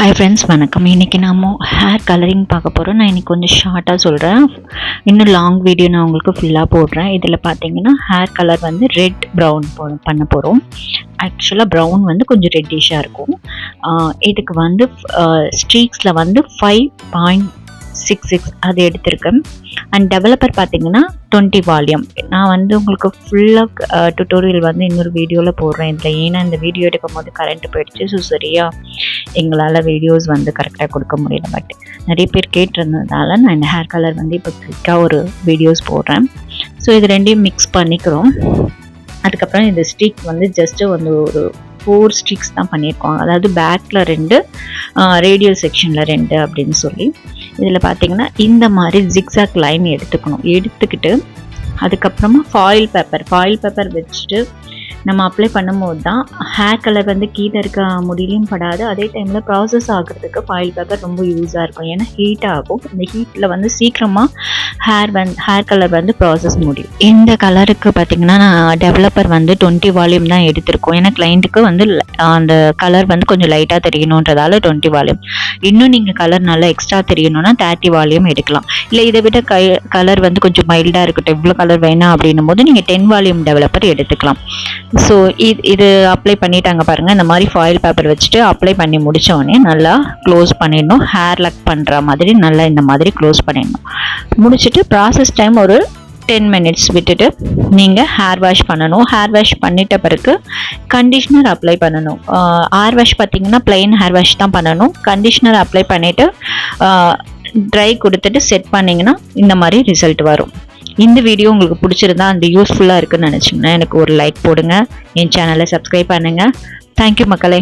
Hi friends, வணக்கம். இன்றைக்கி நம்ம ஹேர் கலரிங் பார்க்க போகிறோம். நான் இன்றைக்கி கொஞ்சம் ஷார்ட்டாக சொல்கிறேன், இன்னும் லாங் வீடியோ நான் உங்களுக்கு ஃபுல்லாக போடுறேன். இதில் பார்த்தீங்கன்னா ஹேர் கலர் வந்து ரெட் ப்ரௌன் பண்ண போகிறோம். ஆக்சுவலாக ப்ரௌன் வந்து கொஞ்சம் ரெட்டிஷாக இருக்கும். இதுக்கு வந்து ஸ்ட்ரீக்ஸில் வந்து 5.66 அது எடுத்திருக்கேன். அண்ட் டெவலப்பர் பார்த்தீங்கன்னா 20 வால்யூம். நான் வந்து உங்களுக்கு ஃபுல்லாக டுட்டோரியல் வந்து இன்னொரு வீடியோவில் போடுறேன் இதில். ஏன்னா இந்த வீடியோ எடுக்கும் போது கரண்ட் போயிடுச்சு. ஸோ சரியாக எங்களால் வீடியோஸ் வந்து கரெக்டாக கொடுக்க முடியல. பட் நிறைய பேர் கேட்டிருந்ததால நான் இந்த ஹேர் கலர் வந்து இப்போ குயிக்காக ஒரு வீடியோஸ் போடுறேன். ஸோ இது ரெண்டையும் மிக்ஸ் பண்ணிக்கிறோம். அதுக்கப்புறம் இந்த ஸ்டிக் வந்து ஜஸ்ட்டு வந்து ஒரு 4 ஸ்டிக்ஸ் தான் பண்ணியிருக்கோம். அதாவது பேக்கில் 2, ரேடியல் செக்ஷனில் 2 அப்படின்னு சொல்லி. இதில் பார்த்தீங்கன்னா இந்த மாதிரி ஜிக்ஸாக் லைன் எடுத்துக்கிட்டு அதுக்கப்புறமா ஃபாயில் பேப்பர் வச்சுட்டு நம்ம அப்ளை பண்ணும்போது தான் ஹேர் கலர் வந்து கீழே இருக்க முடியலையும் படாது. அதே டைமில் ப்ராசஸ் ஆகிறதுக்கு ஃபாயில் பேப்பர் ரொம்ப யூஸாக இருக்கும். ஏன்னா ஹீட் ஆகும். இந்த ஹீட்டில் வந்து சீக்கிரமாக ஹேர் கலர் வந்து ப்ராசஸ் முடியும். இந்த கலருக்கு பார்த்திங்கன்னா நான் டெவலப்பர் வந்து 20 வால்யூம் தான் எடுத்திருக்கோம். ஏன்னா கிளைண்ட்டுக்கு வந்து அந்த கலர் வந்து கொஞ்சம் லைட்டாக தெரியணுன்றதால 20 வால்யூம். இன்னும் நீங்கள் கலர் நல்லா எக்ஸ்ட்ரா தெரியணும்னா 30 வால்யூம் எடுக்கலாம். இல்லை இதை விட கலர் வந்து கொஞ்சம் மைல்டாக இருக்கட்டும், எவ்வளோ கலர் வேணாம் அப்படின்னும் போது நீங்கள் 10 வால்யூம் டெவலப்பர் எடுத்துக்கலாம். ஸோ இது அப்ளை பண்ணிட்டாங்க பாருங்கள். இந்த மாதிரி ஃபாயில் பேப்பர் வச்சுட்டு அப்ளை பண்ணி முடித்தோடனே நல்லா க்ளோஸ் பண்ணிடணும். ஹேர் லக் பண்ணுற மாதிரி நல்லா இந்த மாதிரி க்ளோஸ் பண்ணிடணும். முடிச்சுட்டு ப்ராசஸ் டைம் ஒரு 10 மினிட்ஸ் விட்டுட்டு நீங்கள் ஹேர் வாஷ் பண்ணணும். ஹேர் வாஷ் பண்ணிட்ட பிறகு கண்டிஷ்னர் அப்ளை பண்ணணும். ஹேர் வாஷ் பார்த்திங்கன்னா ப்ளைன் ஹேர் வாஷ் தான் பண்ணணும். கண்டிஷ்னர் அப்ளை பண்ணிவிட்டு ட்ரை கொடுத்துட்டு செட் பண்ணிங்கன்னா இந்த மாதிரி ரிசல்ட் வரும். இந்த வீடியோ உங்களுக்கு பிடிச்சிருந்தா அந்த யூஸ்ஃபுல்லாக இருக்குன்னு நினச்சிங்கன்னா எனக்கு ஒரு லைக் போடுங்க. என் சேனலை சப்ஸ்கிரைப் பண்ணுங்கள். தேங்க்யூ மக்களே.